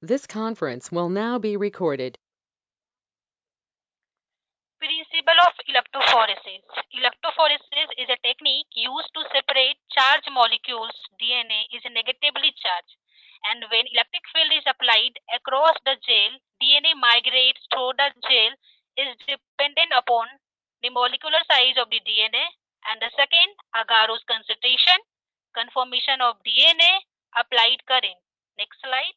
This conference will now be recorded. Principle of electrophoresis. Electrophoresis is a technique used to separate charged molecules. DNA is negatively charged, and when electric field is applied across the gel, DNA migrates through the gel is dependent upon the molecular size of the DNA, and the second, agarose concentration, conformation of DNA, applied current. Next slide.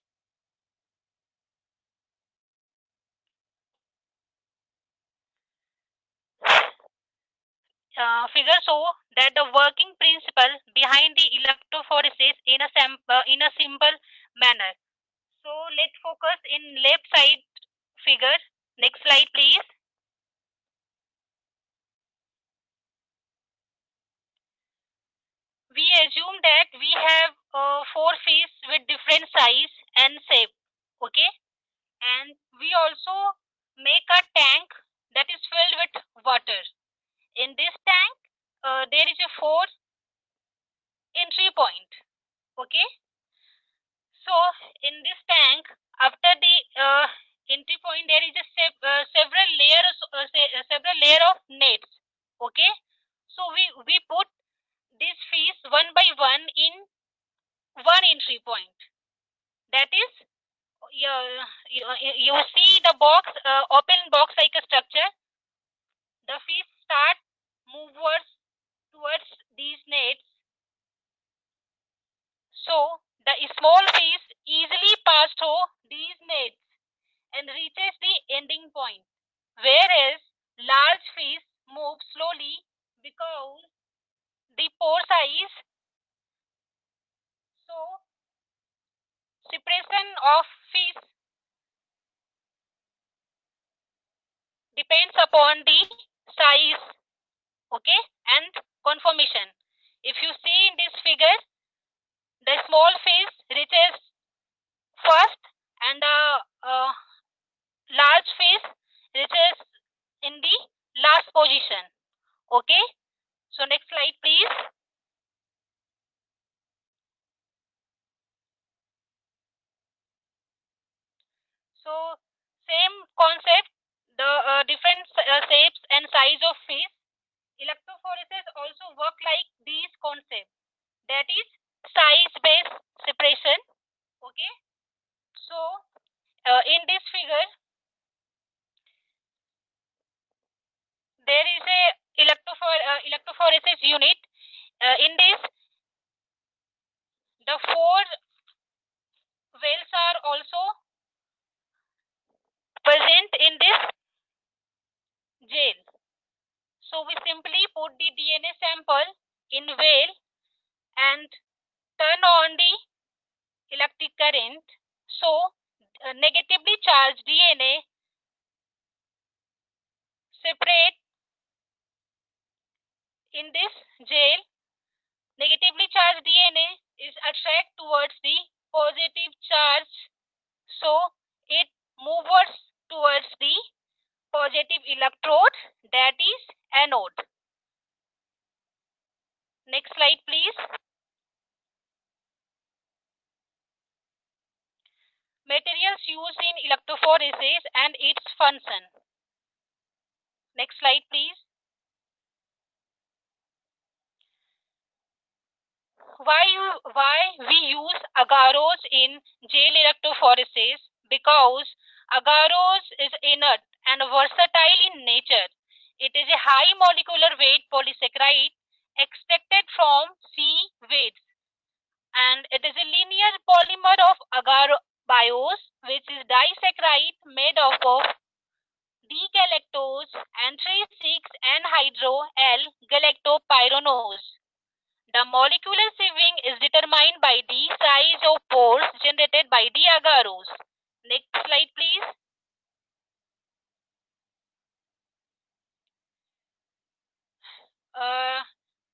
Figure show that the working principle behind the electrophoresis in a simple manner. So let's focus in left side figure. Next slide, please. We assume that we have four fish with different size and shape. Okay, and we also make a tank that is filled with water. In this tank, there is a four entry point. Okay, so in this tank, after the entry point, there is a several layer of nets. Okay, so we put these fish one by one in one entry point. That is, you see the box, open box like a structure. The fish start movewards towards these nets. So the small fish easily pass through these nets and reaches the ending point, whereas large fish move slowly because the pore size. So separation of fish depends upon the size, okay, and conformation. If you see in this figure, the small fish reaches first and the large fish reaches in the last position. Okay, so next slide, please. So same concept, the different shapes and size of fish. Electrophoresis also work like these concepts. That is size-based separation. Okay. So in this figure, there is a electrophoresis unit. In this, the four wells are also present in this gel. So we simply put the DNA sample in well and turn on the electric current. So negatively charged DNA separate in this gel. Negatively charged DNA is attracted towards the positive charge, so it moves towards the positive electrode, that is anode. Next slide, please. Materials used in electrophoresis and its function. Next slide, please. Why we use agarose in gel electrophoresis? Because agarose is inert and versatile in nature. It is a high molecular weight polysaccharide extracted from seaweeds, and it is a linear polymer of agarose, which is disaccharide made up of D-galactose and 3,6-anhydro-L-galactopyranose. The molecular sieving is determined by the size of pores generated by the agarose. Next slide, please.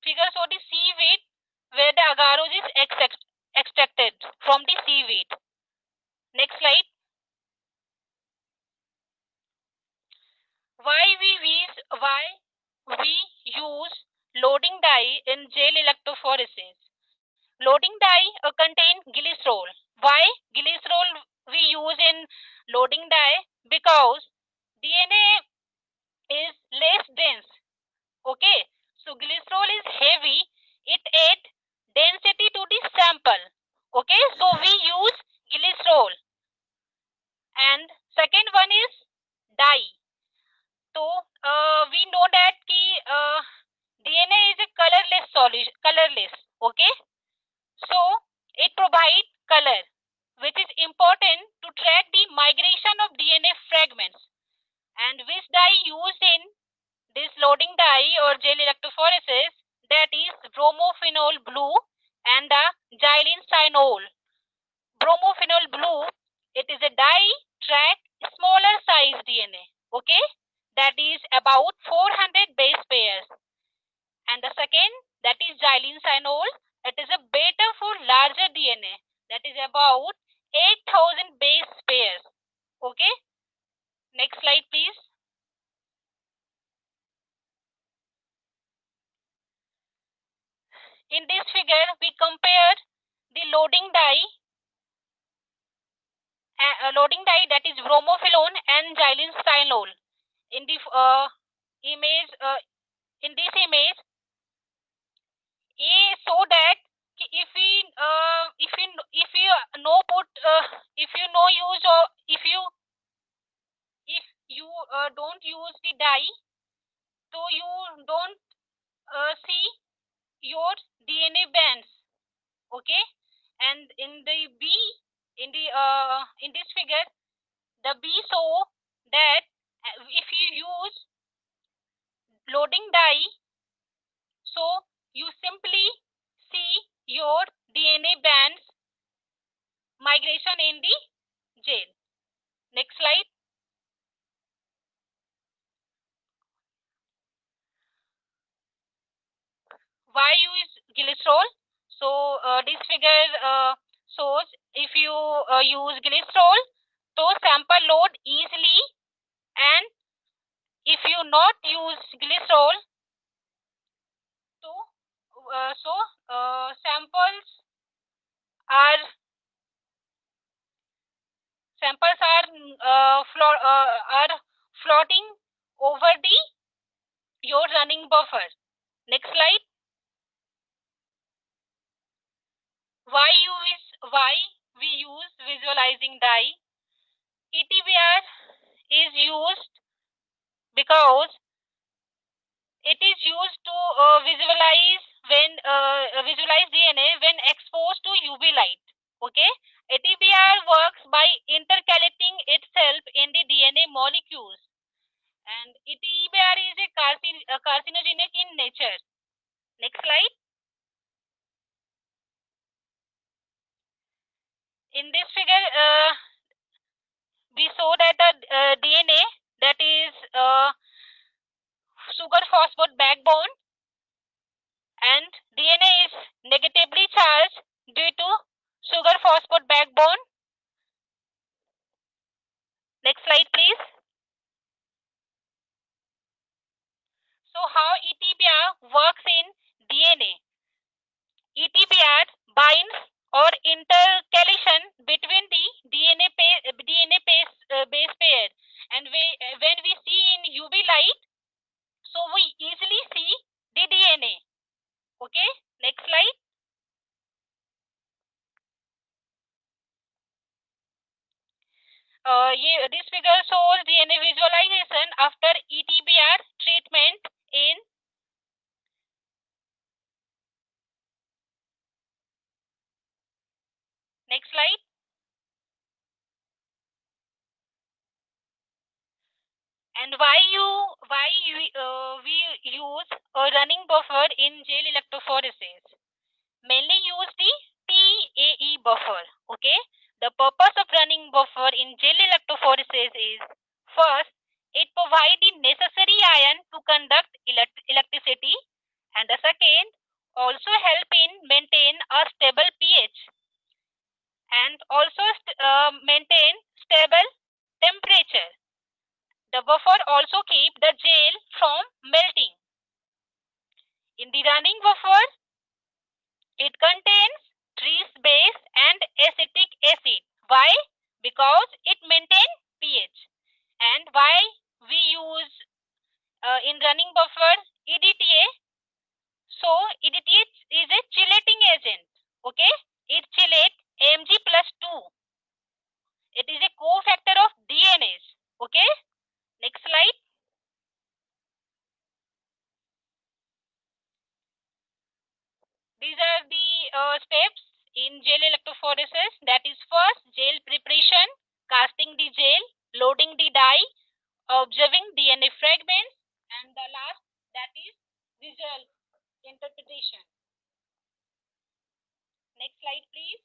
Figure show the seaweed where the agarose is extracted from the seaweed. Next slide. Why we use loading dye in gel electrophoresis? Loading dye contain glycerol. Why glycerol we use in loading die because DNA is less dense. Okay, so glycerol is heavy, it add density to the sample. Okay, so we use glycerol. And second one is dye. So we know that DNA is a colorless solution, colorless. Okay, so it provides color, which is important to track the migration of DNA fragments. And which dye used in this loading dye or gel electrophoresis, that is bromophenol blue and the xylene cyanol. Bromophenol blue, it is a dye track smaller size DNA, okay, that is about 400 base pairs. And the second, that is xylene cyanol, it is a better for larger DNA, that is about 8,000 base pairs. Okay, next slide please. In this figure we compare the loading dye that is bromophenol and xylene cyanol. In the image, in this image, so that if you no put if you no use or if you don't use the dye, so you don't see your DNA bands. Okay, and in the B, in this figure, the B show that if you use loading dye, so you simply see your DNA bands migration in the gel. Next slide. Why use glycerol? So this figure shows if you use glycerol, so sample load easily, and if you not use glycerol, so samples are are floating over the your running buffer. Next slide. Why we use visualizing dye? ETBR is used because it is used to visualize DNA when exposed to UV light. Okay, ETBR works by intercalating itself in the DNA molecules, and ETBR is a carcinogenic in nature. Next slide. In this figure, we saw that the DNA, that is sugar phosphate backbone, and DNA is negatively charged due to sugar phosphate backbone. Next slide please. So how ETBR works in DNA? ETBR binds or intercalation between the base pair, and when we see in UV light, so we easily see the DNA. Okay, next slide. This figure shows DNA visualization after ETBR treatment in next slide. And why we use a running buffer in gel electrophoresis? Mainly use the TAE buffer. Okay, the purpose of running buffer in gel electrophoresis is, first, it provides the necessary ion to conduct electricity, and the second, also help in maintain a stable pH and also maintain stable temperature. The buffer also keep the gel from melting. In the running buffer, it contains trees base and acetic acid. Why? because it maintains pH. And why we use in running buffer EDTA? So EDTA is a chelating agent. Okay, it chelates Mg plus 2. It is a cofactor of DNase. Okay, next slide. These are the steps in gel electrophoresis. That is, first, gel preparation, casting the gel, loading the dye, observing DNA fragments, and the last, that is visual interpretation. Next slide, please.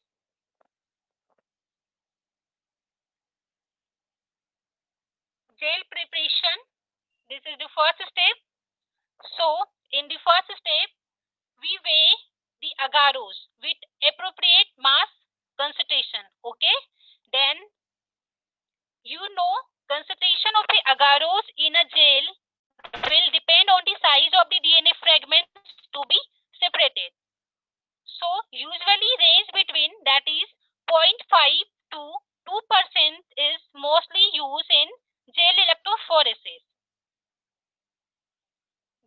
Gel preparation. This is the first step. So, in the first step, we weigh the agarose with appropriate mass concentration. Okay. Then, concentration of the agarose in a gel will depend on the size of the DNA fragments to be separated. So usually range between, that is, 0.5 to 2% is mostly used in gel electrophoresis.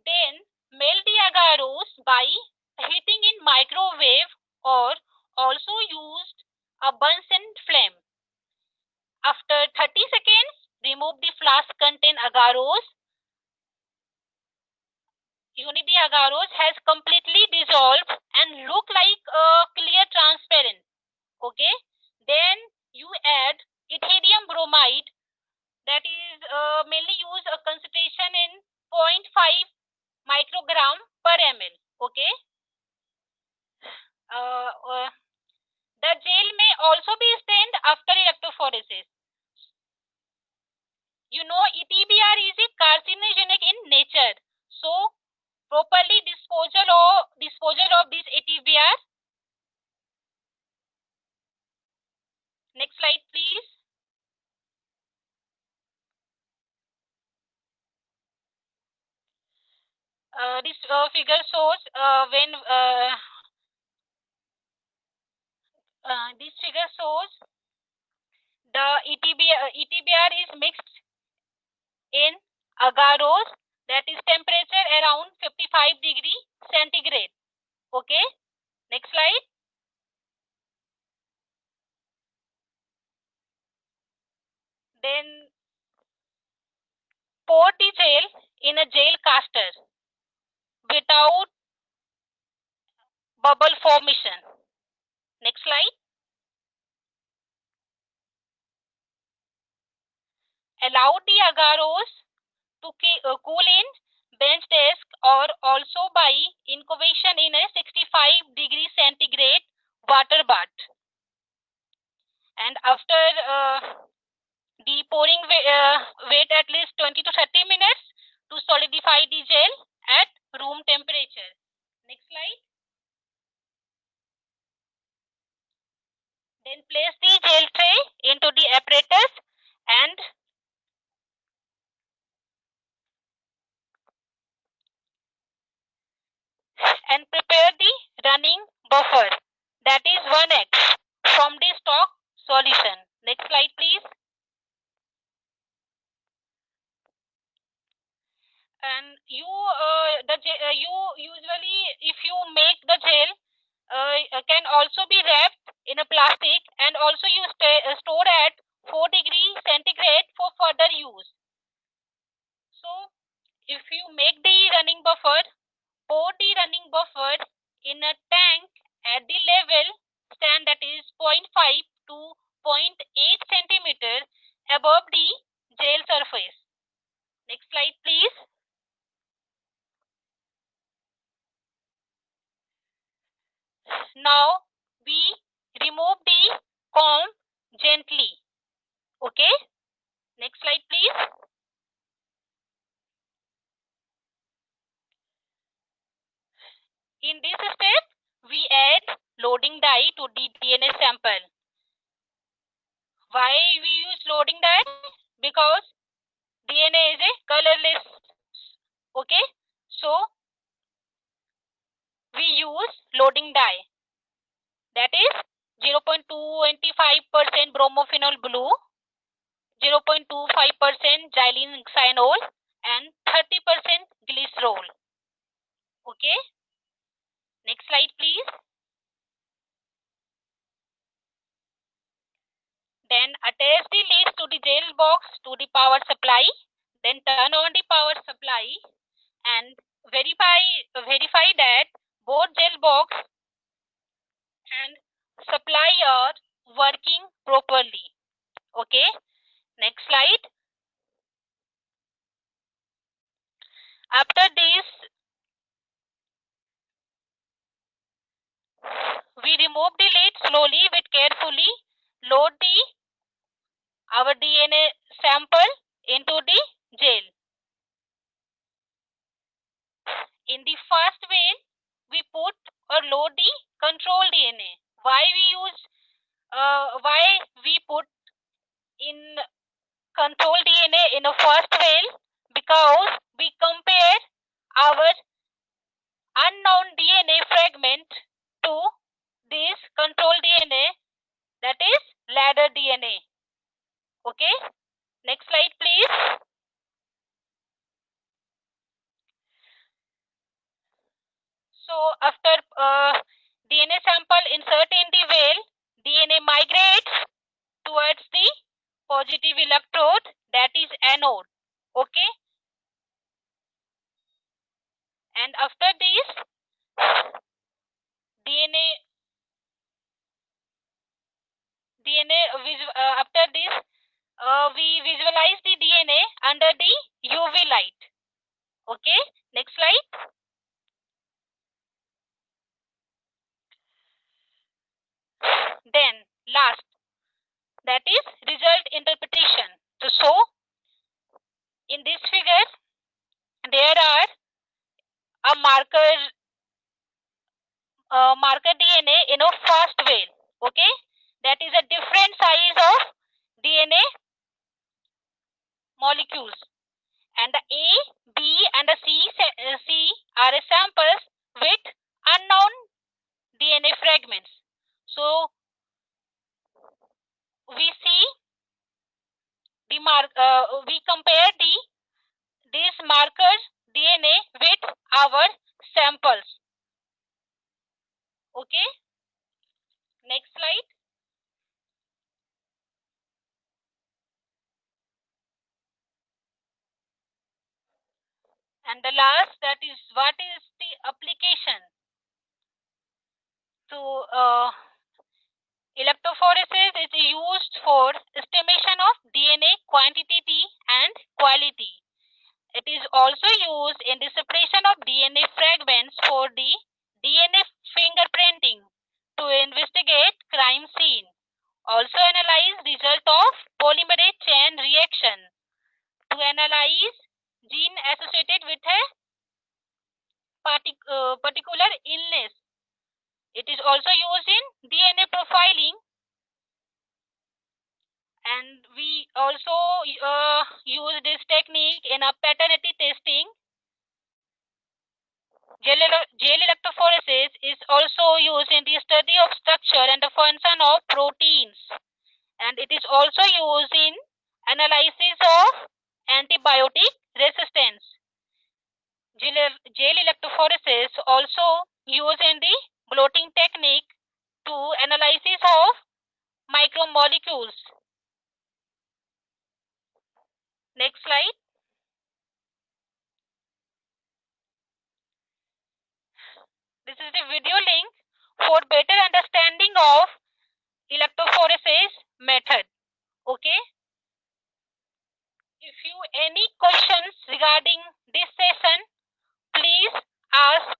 Then melt the agarose by heating in microwave, or also used a Bunsen flame. After 30 seconds, remove the flask contain agarose. The agarose has completely dissolved and look like clear transparent. Okay, then you add ethidium bromide, that is mainly used a concentration in 0.5 microgram per ml. Okay, the gel may also be stained after electrophoresis. ETBR is a carcinogenic in nature, so properly disposal of this ETBR. Next slide, please. This figure shows when this figure shows the ETBR is mixed in agarose, that is temperature around 55 degree centigrade. Okay, next slide. Then pour the gel in a gel caster without bubble formation. Next slide. Allow the agarose to cool in bench desk, or also by incubation in a 65 degree centigrade water bath. And after the pouring, wait at least 20 to 30 minutes to solidify the gel at room temperature. Next slide. Then place the gel tray into the apparatus and prepare the running buffer, that is 1x, from the stock solution. Next slide, please. And you usually, if you make the gel, can also be wrapped in a plastic, and also you store at 4 degree centigrade for further use. So if you make the running buffer, pour the running buffer in a tank at the level stand, that is 0.5 to 0.8 centimeter above the gel surface. Next slide, please. Now we remove the comb gently. Okay, next slide, please. In this step, we add loading dye to the DNA sample. Why we use loading dye? Because DNA is a colorless. Okay, so we use loading dye, that is 0.25% bromophenol blue, 0.25% xylene cyanol, and 30% glycerol. Okay, next slide please. Then attach the leads to the gel box to the power supply. Then turn on the power supply and verify that both gel box and supply are working properly. Okay, next slide. After this, we remove the lid slowly with carefully load our DNA sample into the gel. In the first way, we put or load the control DNA. Why we put in control DNA in a first way? Because we compare our unknown DNA fragment to this control DNA, that is ladder DNA. Okay, next slide please. So after DNA sample insert in the well, DNA migrates towards the positive electrode, that is anode. Okay, and after this after this we visualize the DNA under the UV light. Okay, next slide. Then last, that is result interpretation. So in this figure there are a marker DNA in a first well. Okay, that is a different size of DNA molecules, and the A, B and the C are samples with unknown DNA fragments. So we see we compare these markers DNA with our samples. Okay, next slide. And the last, that is what is the application. So electrophoresis is used for estimation of DNA quantity and quality. It is also used in the separation of DNA fragments for the DNA fingerprinting to investigate crime scene. Also analyze result of polymerase chain reaction to analyze gene associated with a particular illness. It is also used in DNA profiling, and we also use this technique in a paternity testing. Gel electrophoresis is also used in the study of structure and the function of proteins, and it is also used in analysis of antibiotic resistance. Gel electrophoresis also used in the blotting technique to analysis of micromolecules. Next slide. This is the video link for better understanding of electrophoresis method. Okay. If you any questions regarding this session, please ask